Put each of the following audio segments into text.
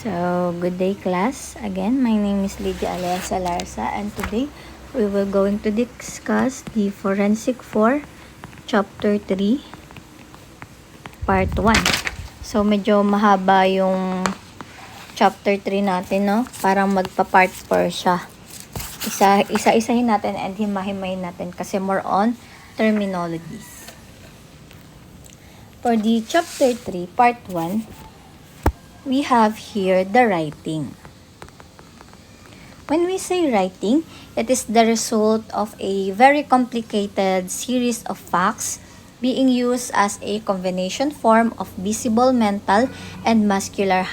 So, good day class. Again, my name is Lydia Alea Larsa, and today we will going to discuss the Forensic 4, Chapter 3, Part 1. So, medyo mahaba yung Chapter 3 natin, no? Parang magpa-Part 4 siya. Isa-isahin natin and himahimayin natin kasi more on terminologies. For the Chapter 3, Part 1, we have here the writing. When we say writing, it is the result of a very complicated series of facts being used as a combination form of visible mental and muscular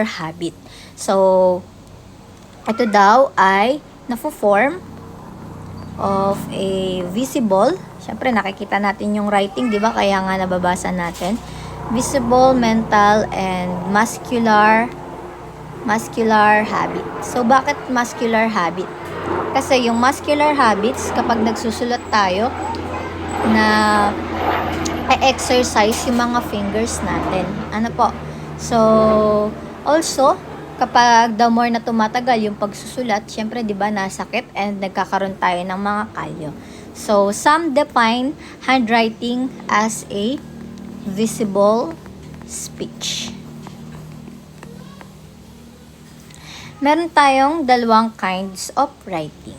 habit. So, ito daw ay nafo-form of a visible, syempre nakikita natin yung writing, di ba? Kaya nga nababasa natin. Visible, mental, and muscular habit. So, bakit muscular habit? Kasi yung muscular habits, kapag nagsusulat tayo, na exercise yung mga fingers natin. Ano po? So, also, kapag the more na tumatagal yung pagsusulat, syempre, di ba, nasakit and nagkakaroon tayo ng mga kalyo. So, some define handwriting as a visible speech. Meron tayong dalawang kinds of writing.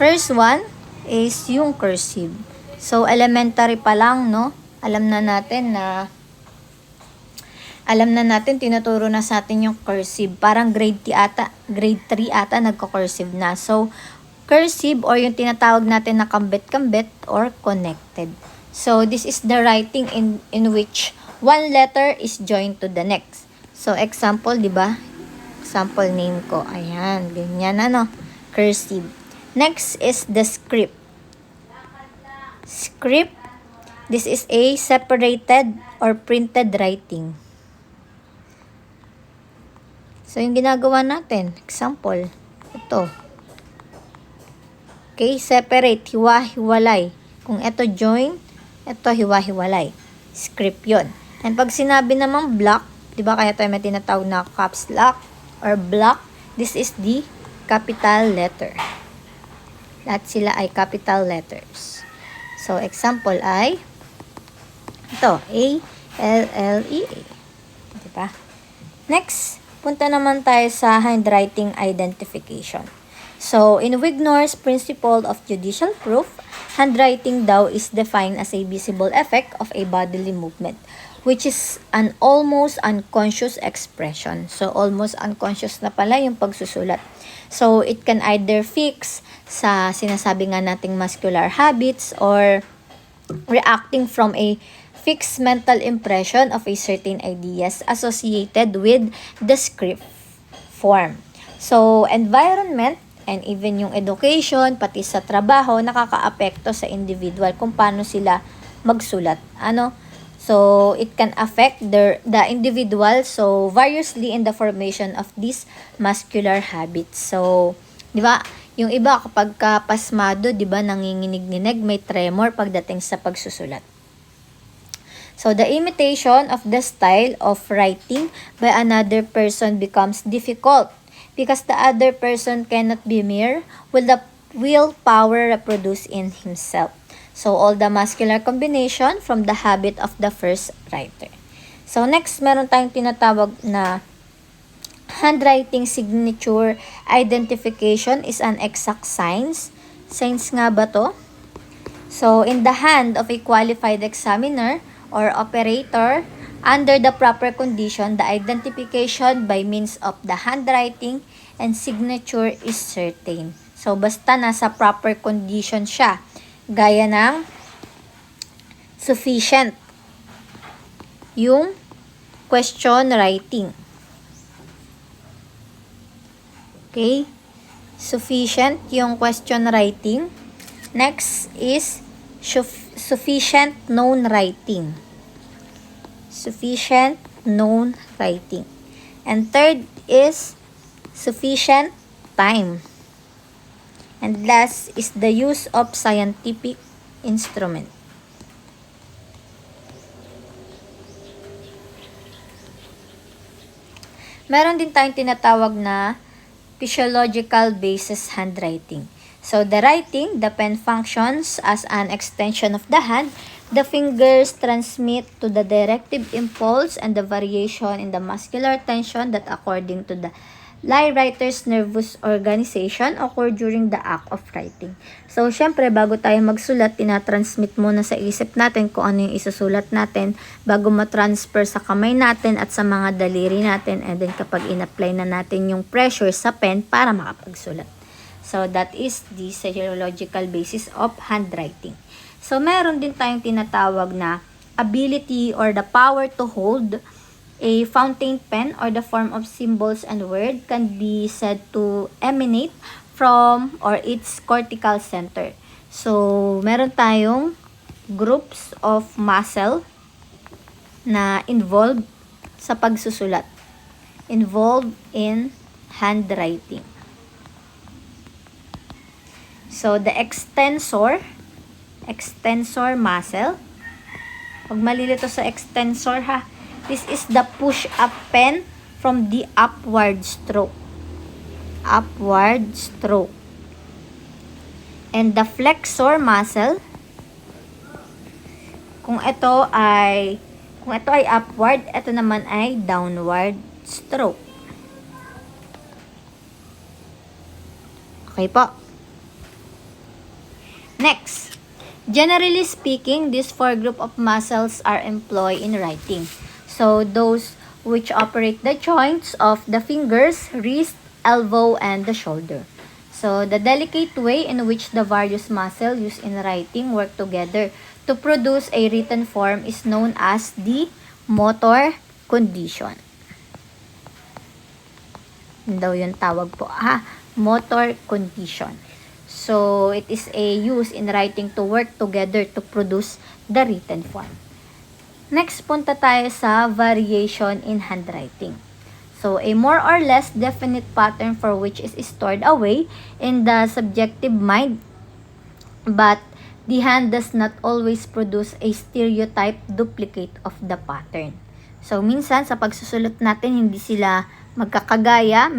First one is yung cursive. So, elementary pa lang, no? Alam na natin, tinuturo na sa atin yung cursive. Parang grade 3 ata, nagko-cursive na. So, cursive or yung tinatawag natin na kambit-kambit or connected. So, this is the writing in which one letter is joined to the next. So, example, di ba? Example name ko. Ayan, ganyan ano. Cursive. Next is the script. Script, this is a separated or printed writing. So, yung ginagawa natin, example, ito. Okay, separate, hiwa-hiwalay. Kung ito join, ito hiwa-hiwalay. Script yon. And pag sinabi namang block, di ba kaya tayo may tinatawag na caps lock or block, this is the capital letter. Lahat sila ay capital letters. So, example ay ito, A-L-L-E-A. Di ba? Next, punta naman tayo sa handwriting identification. So, in Wignor's principle of judicial proof, handwriting daw is defined as a visible effect of a bodily movement, which is an almost unconscious expression. So, almost unconscious na pala yung pagsusulat. So, it can either fix sa sinasabi nga nating muscular habits or reacting from a fixed mental impression of a certain ideas associated with the script form. So, environment and even yung education, pati sa trabaho, nakaka-apekto sa individual kung paano sila magsulat. So, it can affect the individual so variously in the formation of these muscular habits. So, di ba, yung iba kapag pasmado, di ba, nanginginig-nginig, may tremor pagdating sa pagsusulat. So, the imitation of the style of writing by another person becomes difficult because the other person cannot be mere with the willpower reproduced in himself. So, all the muscular combination from the habit of the first writer. So, next, meron tayong tinatawag na handwriting signature identification is an exact science. Science nga ba to? So, in the hand of a qualified examiner or operator, under the proper condition, the identification by means of the handwriting and signature is certain. So, basta nasa proper condition siya. Gaya ng sufficient yung question writing. Okay? Sufficient yung question writing. Next is sufficient known writing. Sufficient known writing. And third is sufficient time. And last is the use of scientific instrument. Meron din tayong tinatawag na physiological basis handwriting. So, the writing, the pen functions as an extension of the hand. The fingers transmit to the directive impulse and the variation in the muscular tension that according to the writer's nervous organization occur during the act of writing. So, syempre, bago tayo magsulat, tinatransmit muna sa isip natin kung ano yung isusulat natin bago matransfer sa kamay natin at sa mga daliri natin. And then, kapag in-apply na natin yung pressure sa pen para makapagsulat. So, that is the physiological basis of handwriting. So, meron din tayong tinatawag na ability or the power to hold a fountain pen or the form of symbols and word can be said to emanate from or its cortical center. So, meron tayong groups of muscle na involved sa pagsusulat. Involved in handwriting. So, the extensor muscle. Pag malilito sa extensor ha, this is the push-up pen from the upward stroke. Upward stroke. And the flexor muscle, kung ito ay upward, ito naman ay downward stroke. Okay po. Next, generally speaking, these four group of muscles are employed in writing. So, those which operate the joints of the fingers, wrist, elbow, and the shoulder. So, the delicate way in which the various muscles used in writing work together to produce a written form is known as the motor condition. Yun daw yung tawag po. Motor condition. So, it is a use in writing to work together to produce the written form. Next, punta tayo sa variation in handwriting. So, a more or less definite pattern for which is stored away in the subjective mind, but the hand does not always produce a stereotype duplicate of the pattern. So, minsan sa pagsusulat natin, hindi sila magkakagaya.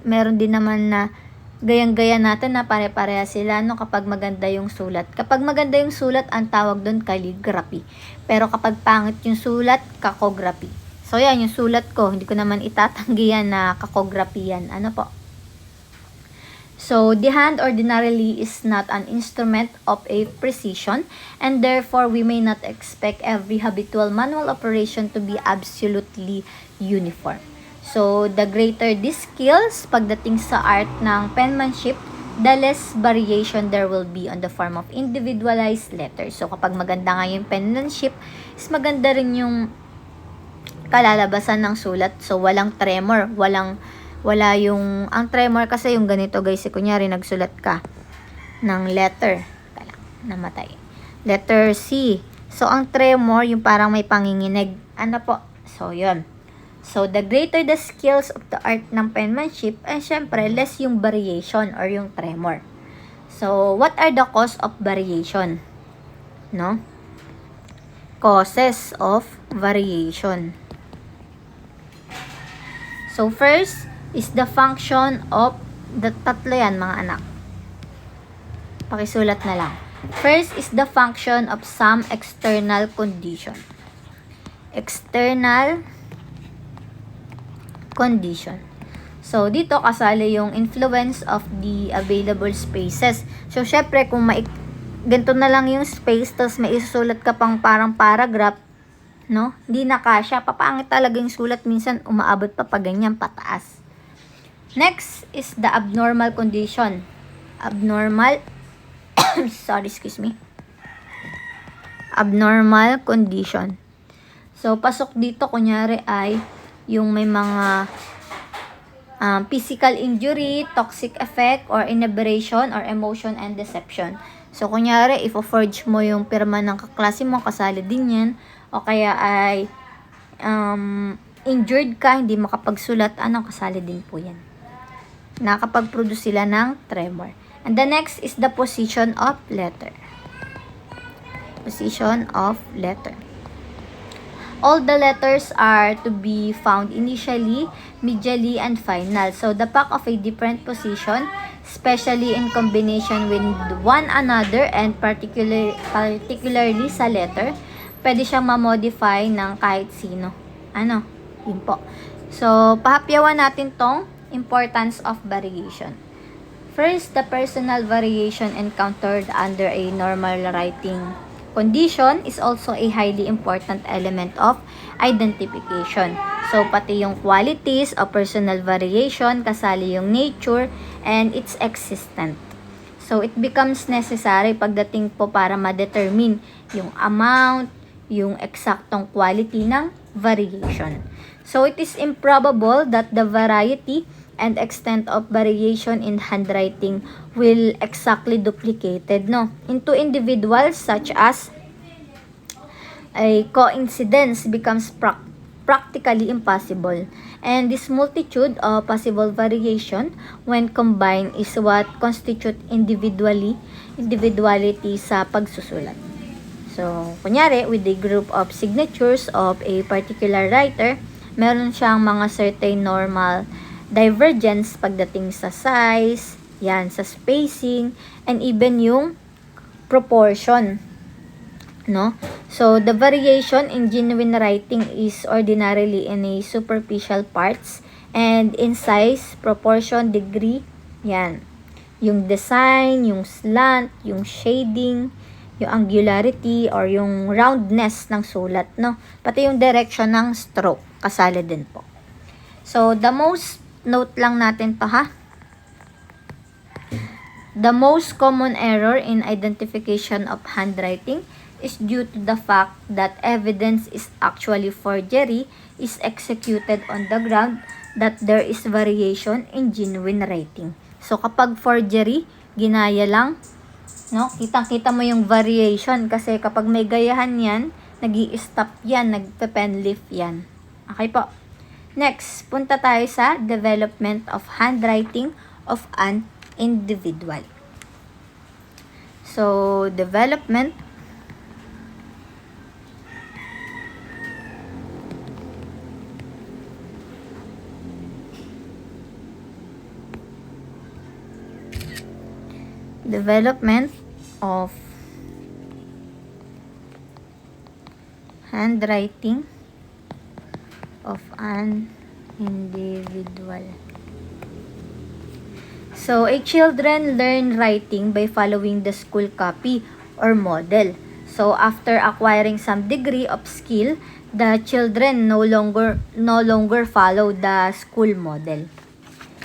Meron din naman na gayang-gaya natin na pare-pareha sila kapag maganda yung sulat. Kapag maganda yung sulat, ang tawag doon calligraphy. Pero kapag pangit yung sulat, kakography. So, yan yung sulat ko. Hindi ko naman itatanggi yan na kakography yan. Ano po? So, the hand ordinarily is not an instrument of a precision and therefore we may not expect every habitual manual operation to be absolutely uniform. So, the greater the skills pagdating sa art ng penmanship, the less variation there will be on the form of individualized letters. So, kapag maganda nga yung penmanship, is maganda rin yung kalalabasan ng sulat. So, walang tremor, ang tremor kasi yung ganito guys, kunyari nagsulat ka ng letter, namatay. Letter C. So, ang tremor, yung parang may panginginig. Ano po? So, yun. So, the greater the skills of the art ng penmanship, ay syempre, less yung variation or yung tremor. So, what are the cause of variation? No? Causes of variation. So, first is the function of the tatlo yan, mga anak. Pakisulat na lang. First is the function of some external condition. External condition. So, dito kasali yung influence of the available spaces. So, syempre, kung ganito na lang yung space, tapos may isusulat ka pang parang paragraph, no? Hindi na kasya. Papangit talaga yung sulat. Minsan, umaabot pa ganyan, pataas. Next is the abnormal condition. Abnormal, abnormal condition. So, pasok dito, kunyari ay yung may mga physical injury, toxic effect, or inebriation, or emotion and deception. So, kunyari, ifo-forge mo yung pirma ng kaklase mo, kasali din yan, o kaya ay injured ka, hindi makapagsulat, kasali din po yan. Nakapag-produce sila ng tremor. And the next is the position of letter. Position of letter. All the letters are to be found initially, medially, and final. So, the pack of a different position, especially in combination with one another and particularly sa letter, pwede siyang ma-modify ng kahit sino. Ano? Yun po. So, pahapyawan natin tong importance of variation. First, the personal variation encountered under a normal writing condition is also a highly important element of identification. So, pati yung qualities of personal variation, kasali yung nature, and its existent. So, it becomes necessary pagdating po para ma-determine yung amount, yung eksaktong quality ng variation. So, it is improbable that the variety and extent of variation in handwriting will exactly duplicated into individuals, such as a coincidence becomes practically impossible, and this multitude of possible variation when combined is what constitute individuality sa pagsusulat. So, kunyari, with a group of signatures of a particular writer, meron siyang mga certain normal divergence pagdating sa size, yan, sa spacing, and even yung proportion, no? So, the variation in genuine writing is ordinarily in a superficial parts and in size, proportion, degree, yan. Yung design, yung slant, yung shading, yung angularity, or yung roundness ng sulat, no? Pati yung direction ng stroke, kasali din po. So, the most note lang natin pa ha. The most common error in identification of handwriting is due to the fact that evidence is actually forgery is executed on the ground that there is variation in genuine writing. So, kapag forgery, ginaya lang, no? Kitang-kita mo yung variation kasi kapag may gayahan yan, nag-i-stop yan, nagpe-pen lift yan. Okay po. Next, punta tayo sa development of handwriting of an individual. So, development of handwriting of an individual. So, children learn writing by following the school copy or model. So, after acquiring some degree of skill, the children no longer follow the school model.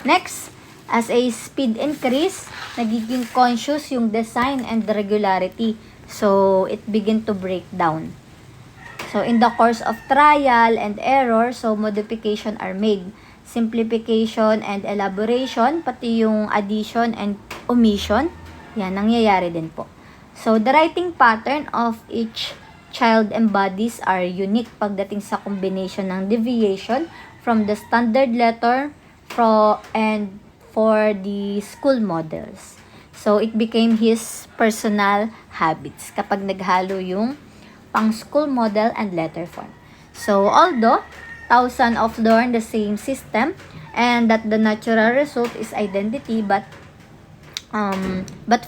Next, as a speed increase, nagiging conscious yung design and regularity. So, it begin to break down. So, in the course of trial and error, so modification are made. Simplification and elaboration, pati yung addition and omission, yan, nangyayari din po. So, the writing pattern of each child embodies are unique pagdating sa combination ng deviation from the standard letter for the school models. So, it became his personal habits kapag naghalo yung pang school model and letter form. So, although thousands of learn the same system and that the natural result is identity, but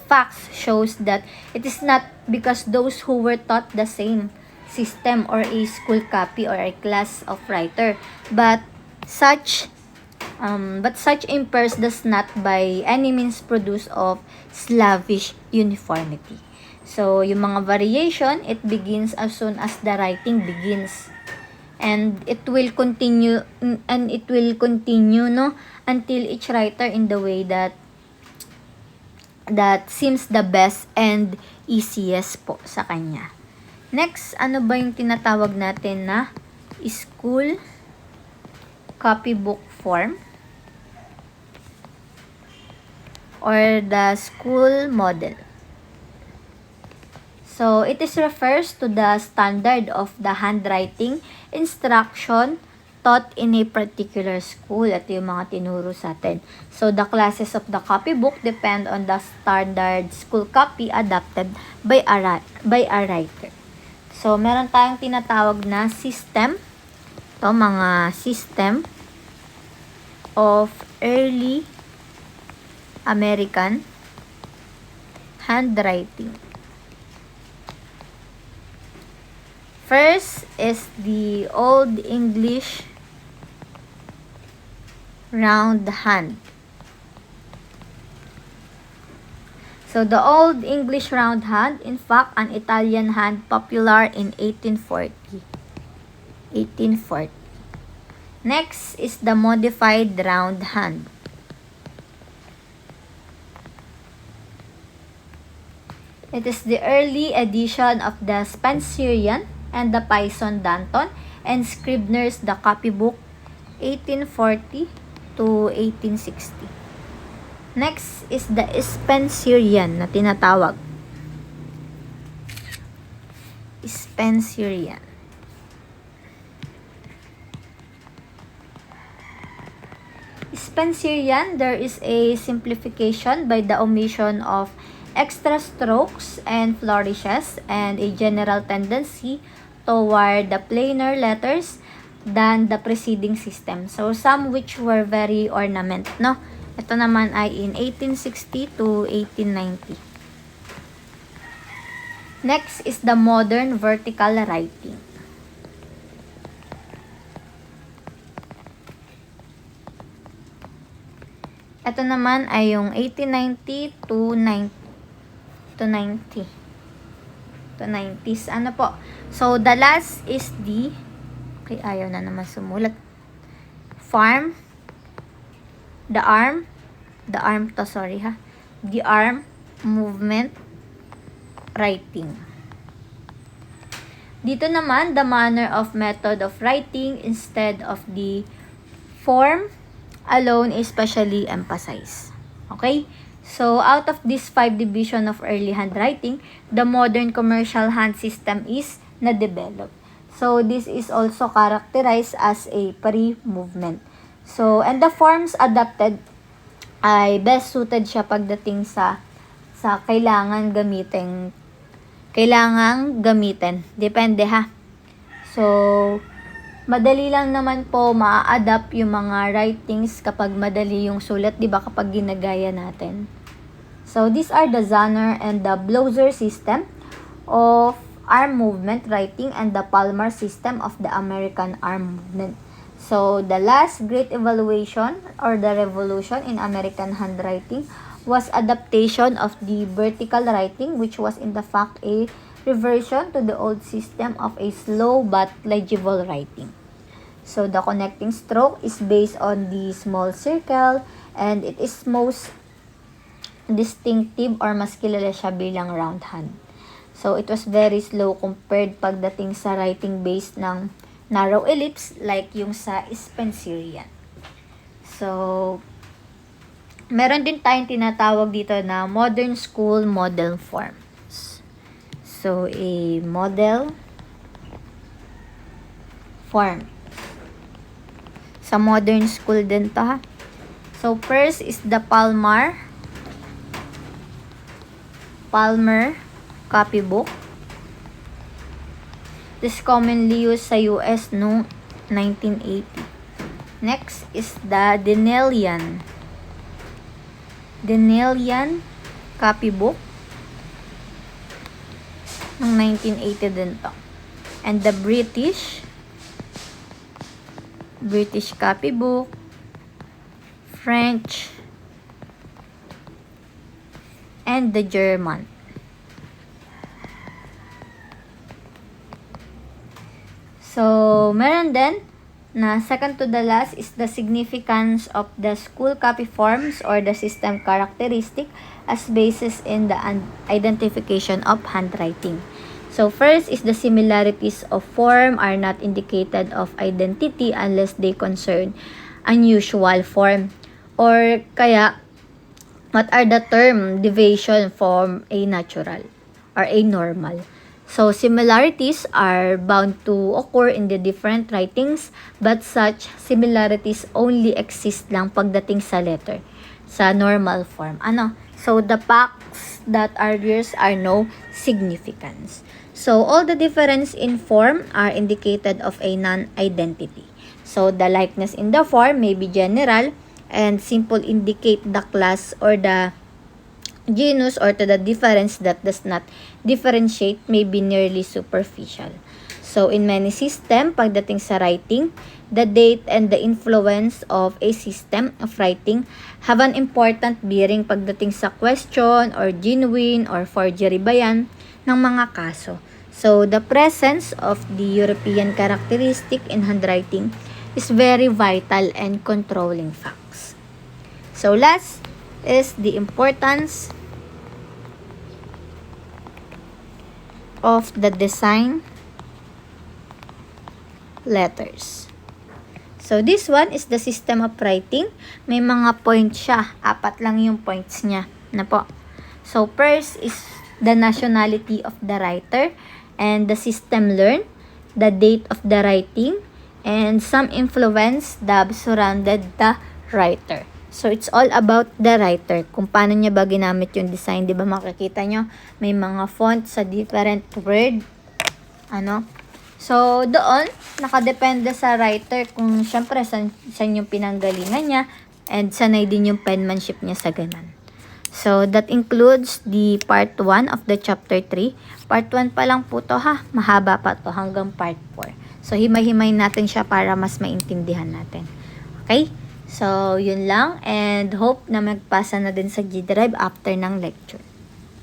facts shows that it is not because those who were taught the same system or a school copy or a class of writer, but such impairs does not by any means produce of slavish uniformity. So, yung mga variation, it begins as soon as the writing begins. And it will continue, no, until each writer in the way that seems the best and easiest po sa kanya. Next, ano ba yung tinatawag natin na school copybook form or the school model? So, it is refers to the standard of the handwriting instruction taught in a particular school. Ito yung mga tinuro sa atin. So, the classes of the copybook depend on the standard school copy adopted by a writer. So, meron tayong tinatawag na system. Ito, mga system of early American handwriting. First is the Old English round hand. So, the Old English round hand, in fact, an Italian hand popular in 1840. Next is the modified round hand. It is the early edition of the Spencerian and the Pison-Danton and Scribner's The Copybook 1840 to 1860. Next is the Spencerian na tinatawag. Spencerian. Spencerian, there is a simplification by the omission of extra strokes and flourishes and a general tendency toward the plainer letters than the preceding system. So, some which were very ornament, no? Ito naman ay in 1860 to 1890. Next is the modern vertical writing. Ito naman ay yung 1890 to 90s. Ano po? So, the last is the, okay, ayaw na naman sumulat. The arm movement writing. Dito naman, the manner of method of writing instead of the form alone is specially emphasized. Okay? So, out of this 5 division of early handwriting, the modern commercial hand system is na-develop. So, this is also characterized as a pre-movement. So, and the forms adapted ay best suited siya pagdating sa kailangang gamitin. Depende ha. So, madali lang naman po ma-adapt yung mga writings kapag madali yung sulat, di ba, kapag ginagaya natin. So, these are the Zanner and the Blauser system of arm movement writing and the Palmar system of the American arm movement. So, the last great evaluation or the revolution in American handwriting was adaptation of the vertical writing, which was in the fact a reversion to the old system of a slow but legible writing. So, the connecting stroke is based on the small circle and it is most distinctive or mas kilala siya bilang round hand. So, it was very slow compared pagdating sa writing based ng narrow ellipse like yung sa Spencerian. So, meron din tayong tinatawag dito na modern school model forms. So, a model form. Sa modern school din to ha. So, first is the Palmer copybook. This commonly used sa US noong 1980. Next is the Denelian copybook noong 1980 din to. And the British copybook, French, and the German. So, meron din na second to the last is the significance of the school copy forms or the system characteristic as basis in the identification of handwriting. So, first is the similarities of form are not indicated of identity unless they concern unusual form. Or kaya, what are the term deviation from a natural or a normal? So, similarities are bound to occur in the different writings, but such similarities only exist lang pagdating sa letter, sa normal form. So, the facts that are yours are no significance. So, all the difference in form are indicated of a non-identity. So, the likeness in the form may be general and simple indicate the class or the genus, or to the difference that does not differentiate may be nearly superficial. So, in many system, pagdating sa writing, the date and the influence of a system of writing have an important bearing pagdating sa question or genuine or forgery ba yan ng mga kaso. So, the presence of the European characteristic in handwriting is very vital and controlling facts. So, last is the importance of the design letters. So, this one is the system of writing. May mga points siya. 4 lang yung points niya. Na po. So, first is the nationality of the writer and the system learned, the date of the writing, and some influence that surrounded the writer. So, it's all about the writer. Kung paano niya ba ginamit yung design. Di ba makikita nyo? May mga font sa different word. So, doon, nakadepende sa writer kung syempre saan yung pinanggalingan niya and sanay din yung penmanship niya sa ganan. So, that includes the part 1 of the chapter 3. Part 1 pa lang po to ha. Mahaba pa to hanggang part 4. So, himay-himay natin siya para mas maintindihan natin. Okay? So, yun lang and hope na magpasa na din sa G-Drive after ng lecture.